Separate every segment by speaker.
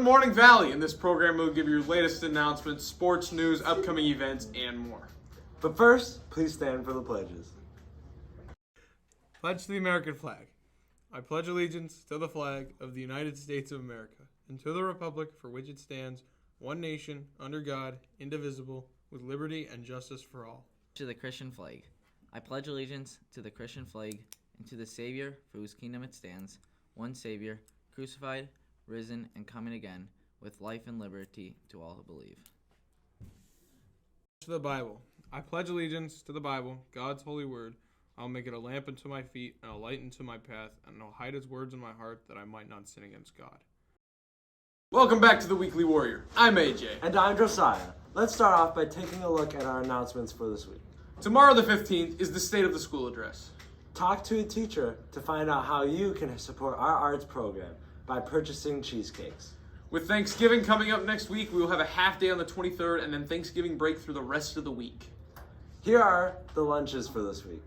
Speaker 1: Morning Valley. In this program, we'll give you your latest announcements, sports news, upcoming events, and more.
Speaker 2: But first, please stand for the pledges.
Speaker 1: Pledge to the American flag. I pledge allegiance to the flag of the United States of America and to the republic for which it stands, one nation, under God, indivisible, with liberty and justice for all.
Speaker 3: To the Christian flag. I pledge allegiance to the Christian flag and to the Savior for whose kingdom it stands, one Savior, crucified, risen, and coming again, with life and liberty to all who believe.
Speaker 1: To the Bible. I pledge allegiance to the Bible, God's holy word. I'll make it a lamp unto my feet and a light unto my path, and I'll hide his words in my heart that I might not sin against God. Welcome back to the Weekly Warrior. I'm AJ.
Speaker 2: And I'm Josiah. Let's start off by taking a look at our announcements for this week.
Speaker 1: Tomorrow the 15th is the State of the School Address.
Speaker 2: Talk to a teacher to find out how you can support our arts program by purchasing cheesecakes.
Speaker 1: With Thanksgiving coming up next week, we will have a half day on the 23rd and then Thanksgiving break through the rest of the week.
Speaker 2: Here are the lunches for this week.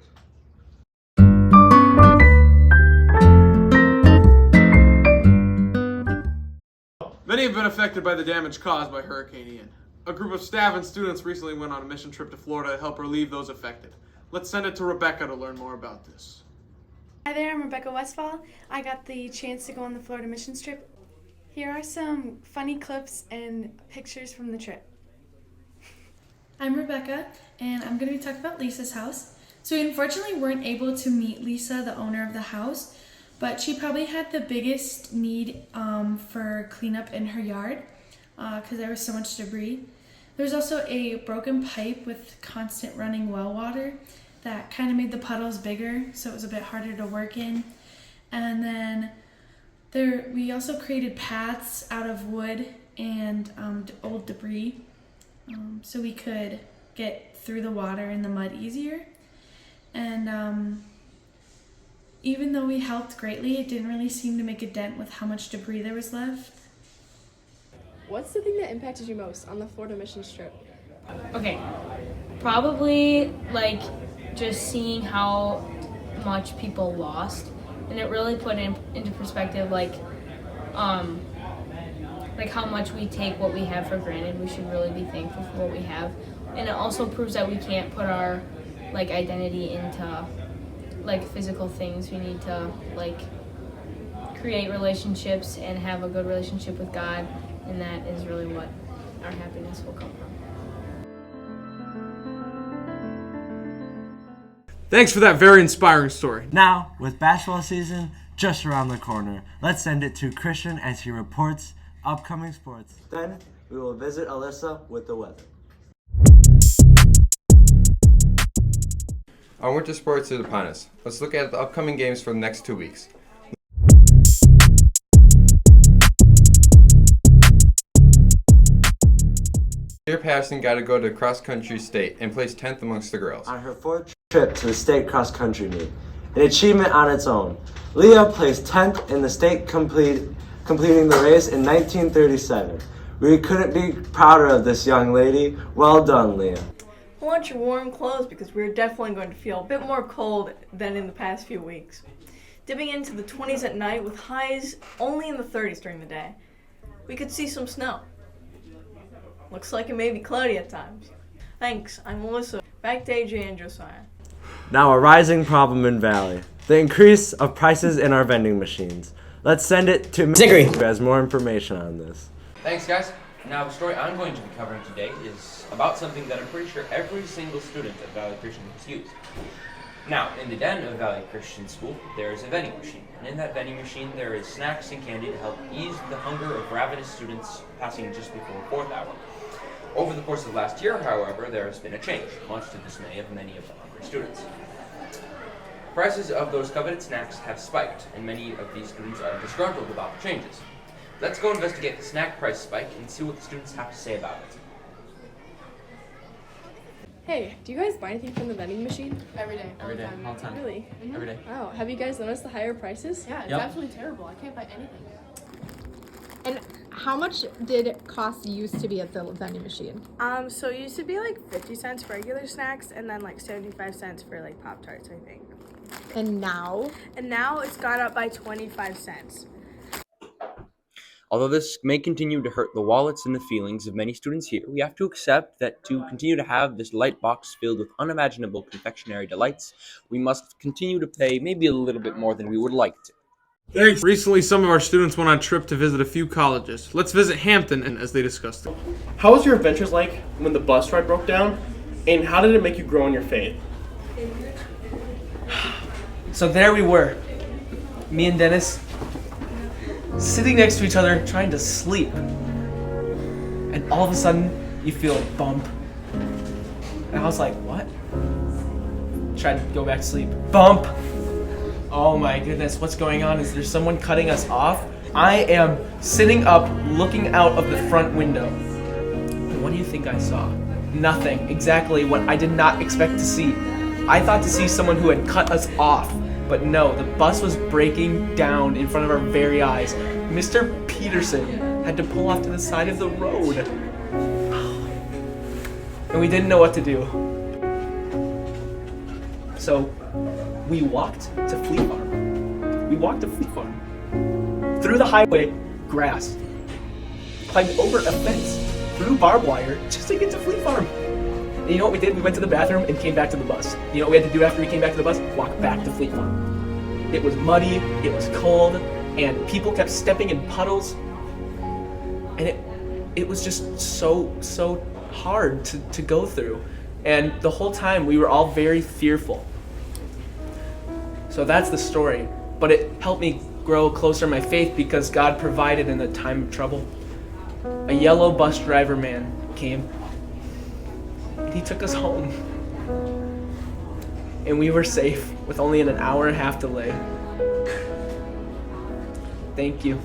Speaker 1: Many have been affected by the damage caused by Hurricane Ian. A group of staff and students recently went on a mission trip to Florida to help relieve those affected. Let's send it to Rebecca to learn more about this.
Speaker 4: Hi there, I'm Rebecca Westfall. I got the chance to go on the Florida missions trip. Here are some funny clips and pictures from the trip.
Speaker 5: I'm Rebecca, and I'm going to be talking about Lisa's house. So we unfortunately weren't able to meet Lisa, the owner of the house, but she probably had the biggest need for cleanup in her yard because there was so much debris. There was also a broken pipe with constant running well water that kind of made the puddles bigger, so it was a bit harder to work in. And then we also created paths out of wood and old debris so we could get through the water and the mud easier. And even though we helped greatly, it didn't really seem to make a dent with how much debris there was left.
Speaker 6: What's the thing that impacted you most on the Florida missions trip?
Speaker 7: Okay, probably like just seeing how much people lost, and it really put into perspective like how much we take what we have for granted. We should really be thankful for what we have, and it also proves that we can't put our like identity into like physical things. We need to like create relationships and have a good relationship with God, and that is really what our happiness will come from.
Speaker 1: Thanks for that very inspiring story.
Speaker 2: Now, with basketball season just around the corner, let's send it to Christian as he reports upcoming sports. Then we will visit Alyssa with the weather.
Speaker 8: Our winter sports is upon us. Let's look at the upcoming games for the next 2 weeks. Dear Patterson got to go to cross-country state and placed 10th amongst the girls.
Speaker 2: On her fourth trip to the state cross-country meet, an achievement on its own, Leah placed 10th in the state completing the race in 1937. We couldn't be prouder of this young lady. Well done, Leah.
Speaker 9: Pull out your warm clothes because we're definitely going to feel a bit more cold than in the past few weeks. Dipping into the 20s at night with highs only in the 30s during the day. We could see some snow. Looks like it may be cloudy at times. Thanks, I'm Melissa. Back to AJ and Josiah.
Speaker 2: Now a rising problem in Valley. The increase of prices in our vending machines. Let's send it to Zachary, who has more information on this.
Speaker 10: Thanks, guys. Now, the story I'm going to be covering today is about something that I'm pretty sure every single student at Valley Christian has used. Now, in the den of Valley Christian School, there is a vending machine. And in that vending machine, there is snacks and candy to help ease the hunger of ravenous students passing just before 4th hour. Over the course of last year, however, there has been a change, much to the dismay of many of the hungry students. Prices of those coveted snacks have spiked, and many of these students are disgruntled about the changes. Let's go investigate the snack price spike and see what the students have to say about it.
Speaker 6: Hey, do you guys buy anything from the vending machine?
Speaker 11: Every day.
Speaker 8: Every day, all the time.
Speaker 6: Really?
Speaker 11: Mm-hmm.
Speaker 8: Every day.
Speaker 6: Wow, have you guys noticed the higher prices?
Speaker 11: Yeah, it's
Speaker 8: Yep.
Speaker 11: absolutely terrible. I can't buy anything.
Speaker 12: And how much did it cost used to be at the vending machine?
Speaker 13: So it used to be like 50 cents for regular snacks and then like 75 cents for like Pop-Tarts, I think.
Speaker 12: And now?
Speaker 13: And now it's gone up by 25 cents.
Speaker 10: Although this may continue to hurt the wallets and the feelings of many students here, we have to accept that to continue to have this light box filled with unimaginable confectionery delights, we must continue to pay maybe a little bit more than we would like to.
Speaker 1: Thanks. Recently, some of our students went on a trip to visit a few colleges. Let's visit Hampton as they discussed it.
Speaker 11: How was your adventures like when the bus ride broke down, and how did it make you grow in your faith?
Speaker 14: So there we were, me and Dennis, sitting next to each other trying to sleep. And all of a sudden, you feel a bump. And I was like, what? Tried to go back to sleep. Bump! Oh my goodness, what's going on? Is there someone cutting us off? I am sitting up, looking out of the front window. And what do you think I saw? Nothing. Exactly what I did not expect to see. I thought to see someone who had cut us off. But no, the bus was breaking down in front of our very eyes. Mr. Peterson had to pull off to the side of the road. And we didn't know what to do. So we walked to Fleet Farm. We walked to Fleet Farm. Through the highway, grass. Climbed over a fence, through barbed wire, just to get to Fleet Farm. And you know what we did? We went to the bathroom and came back to the bus. You know what we had to do after we came back to the bus? Walk back to Fleet Farm. It was muddy, it was cold, and people kept stepping in puddles. And it was just so hard to go through. And the whole time we were all very fearful. So that's the story. But it helped me grow closer in my faith because God provided in the time of trouble. A yellow bus driver man came. And he took us home. And we were safe with only an hour and a half delay. Thank you.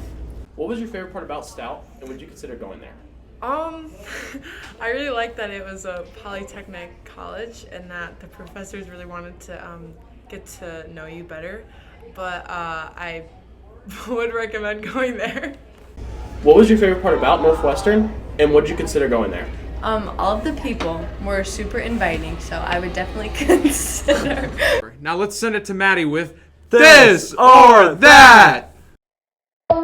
Speaker 11: What was your favorite part about Stout, and would you consider going there?
Speaker 15: I really liked that it was a polytechnic college and that the professors really wanted to get to know you better, but I would recommend going there.
Speaker 11: What was your favorite part about Northwestern, and would you consider going there?
Speaker 16: All of the people were super inviting, so I would definitely consider.
Speaker 1: Now let's send it to Maddie with This or That!
Speaker 6: Do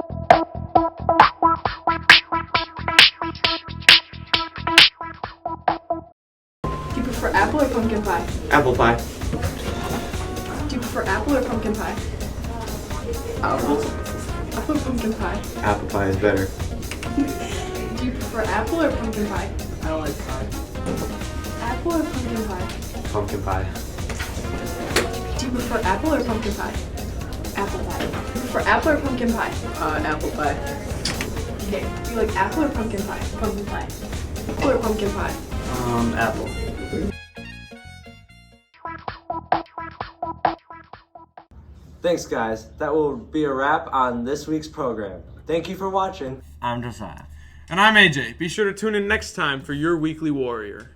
Speaker 6: you prefer apple or pumpkin pie?
Speaker 2: Apple pie.
Speaker 6: Do you prefer apple or pumpkin pie? Apple. Apple or pumpkin pie?
Speaker 2: Apple pie is better.
Speaker 6: Do you prefer apple or pumpkin pie?
Speaker 14: I don't like pie.
Speaker 6: Apple or pumpkin pie?
Speaker 2: Pumpkin pie.
Speaker 6: Do you prefer apple or pumpkin pie? Apple pie. Do you prefer apple or pumpkin pie?
Speaker 14: Apple pie.
Speaker 6: Okay. Do you like apple or pumpkin pie? Pumpkin pie. Apple or pumpkin pie?
Speaker 2: Apple. Thanks, guys. That will be a wrap on this week's program. Thank you for watching.
Speaker 17: I'm Josiah.
Speaker 1: And I'm AJ. Be sure to tune in next time for your Weekly Warrior.